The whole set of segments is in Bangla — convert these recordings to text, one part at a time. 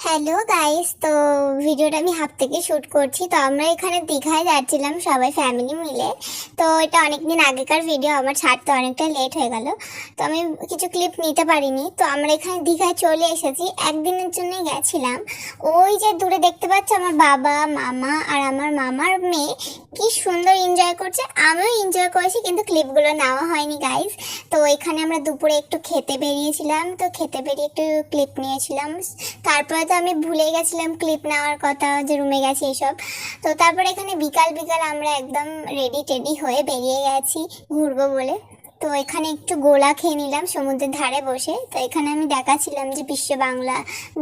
হ্যালো গাইস, তো ভিডিওটা আমি হাফ থেকে শ্যুট করছি। তো আমরা এখানে দীঘায় যাচ্ছিলাম সবাই ফ্যামিলি মিলে। তো এটা অনেকদিন আগেকার ভিডিও, আমার ছাড়তে অনেকটা লেট হয়ে গেল, তো আমি কিছু ক্লিপ নিতে পারিনি। তো আমরা এখানে দীঘায় চলে এসেছি, একদিনের জন্যই গেছিলাম। ওই যে দূরে দেখতে পাচ্ছ আমার বাবা, মামা আর আমার মামার মেয়ে কি সুন্দর এনজয় করছে। আমিও এনজয় করেছি, কিন্তু ক্লিপগুলো নেওয়া হয়নি গাইস। তো এখানে আমরা দুপুরে একটু খেতে বেরিয়েছিলাম, তো খেতে বেরিয়ে একটু ক্লিপ নিয়েছিলাম। তারপরে তো আমি ভুলে গেছিলাম ক্লিপ নেওয়ার কথা, যে রুমে গেছি এসব। তো তারপরে এখানে বিকাল বিকাল আমরা একদম রেডি টেডি হয়ে বেরিয়ে গেছি ঘুরবো বলে। তো এখানে একটু গোলা খেয়ে নিলাম সমুদ্রের ধারে বসে। তো এখানে আমি দেখাচ্ছিলাম যে বিশ্ব বাংলা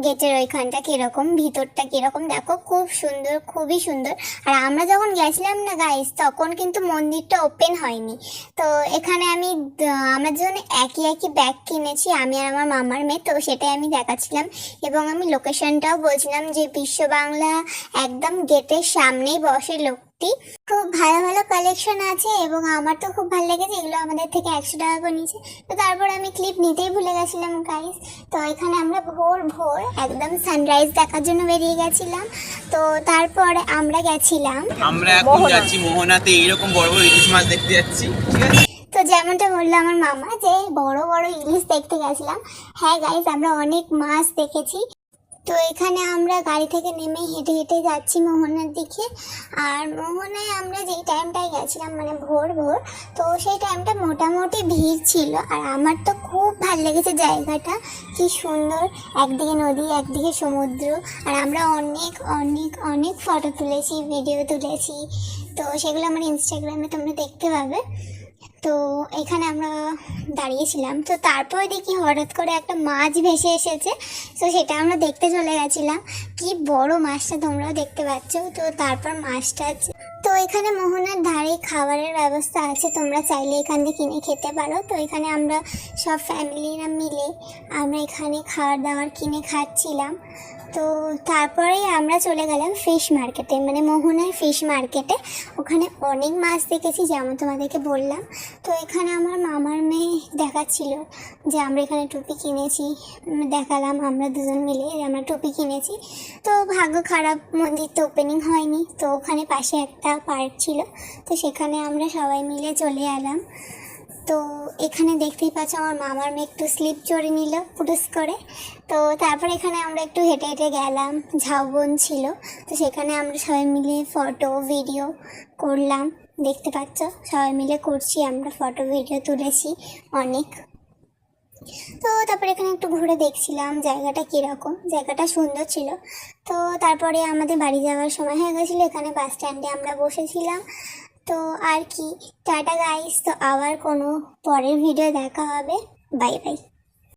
গেটের ওইখানটা কীরকম, ভিতরটা কীরকম, দেখো খুব সুন্দর, খুবই সুন্দর। আর আমরা যখন গেছিলাম না গাইস, তখন কিন্তু মন্দিরটা ওপেন হয়নি। তো এখানে আমি আমার জন্য একই একই ব্যাগ কিনেছি, আমি আর আমার মামার মেয়ে। তো সেটাই আমি দেখাচ্ছিলাম এবং আমি লোকেশনটাও বলছিলাম যে বিশ্ব বাংলা একদম গেটের সামনেই বসে লোকটি। খুব ভালো ভালো কালেকশন আছে এবং আমার তো খুব ভালো লেগেছে। এগুলো আমাদের থেকে 100 টাকা করে নিয়েছে। তো তারপর আমি ক্লিপ নিতেই ভুলে গেছিলাম গাইস। তো এখানে আমরা ভোর ভোর একদম সানরাইজ দেখার জন্য বেরিয়ে গেছিলাম। তো তারপরে আমরা গেছিলাম, আমরা এখন যাচ্ছি মোহনাতে, এইরকম বড় বড় ইলিশ মাছ দেখতে যাচ্ছি, ঠিক আছে। তো যেমনটা বললো আমার মামা যে বড় বড় ইলিশ দেখতে গেছিলাম। হ্যাঁ গাইস, আমরা অনেক মাছ দেখেছি। তো এখানে আমরা গাড়ি থেকে নেমে হেঁটে হেঁটে যাচ্ছি মোহনার দিকে। আর মোহনায় আমরা যেই টাইমটায় গেছিলাম মানে ভোর ভোর, তো সেই টাইমটা মোটামুটি ভিড় ছিল। আর আমার তো খুব ভালো লেগেছে জায়গাটা, কি সুন্দর, একদিকে নদী একদিকে সমুদ্র। আর আমরা অনেক অনেক অনেক ফটো তুলেছি, ভিডিও তুলেছি। তো সেগুলো আমার ইনস্টাগ্রামে তোমরা দেখতে পাবে। তো এখানে আমরা দাঁড়িয়েছিলাম। তো তারপর দেখি হঠাৎ করে একটা মাছ ভেসে এসেছে। তো সেটা আমরা দেখতে চলে গেছিলাম। কি বড় মাছটা, তোমরাও দেখতে পাচ্ছ। তো তারপর মাছটা, তো এখানে মোহনার ধারে খাবারের ব্যবস্থা আছে, তোমরা চাইলে এখান থেকে কিনে খেতে পারো। তো এখানে আমরা সব ফ্যামিলিরা মিলে আমরা এখানে খাবার দাবার কিনে খাচ্ছিলাম। তো তারপরেই আমরা চলে গেলাম ফিশ মার্কেটে, মানে মোহনার ফিশ মার্কেটে। ওখানে অনেক মাছ দেখেছি, যেমন তোমাদেরকে বললাম। তো এখানে আমার মামার মেয়ে দেখাচ্ছিল যে আমরা এখানে টুপি কিনেছি। দেখালাম আমরা দুজন মিলে আমরা টুপি কিনেছি। তো ভাগ্য খারাপ, মন্দির তো ওপেনিং হয়নি। তো ওখানে পাশে একটা পার্ক ছিল, তো সেখানে আমরা সবাই মিলে চলে এলাম। তো এখানে দেখতেই পাচ্ছ আমার মামার মেয়ে একটু স্লিপ চড়ে নিল পুটুস করে। তো তারপর এখানে আমরা একটু হেঁটে হেঁটে গেলাম, ঝাউবন ছিল। তো সেখানে আমরা সবাই মিলে ফটো ভিডিও করলাম, দেখতে পাচ্ছ সবাই মিলে করছি, আমরা ফটো ভিডিও তুলেছি অনেক। তো তারপরে এখানে একটু ঘুরে দেখছিলাম জায়গাটা কীরকম, জায়গাটা সুন্দর ছিল। তো তারপরে আমাদের বাড়ি যাওয়ার সময় হয়ে গেছিলো, এখানে বাস স্ট্যান্ডে আমরা বসেছিলাম। তো আর কি, টাটা গাইস। তো আবার কোনো পরের ভিডিও দেখা হবে, বাই বাই।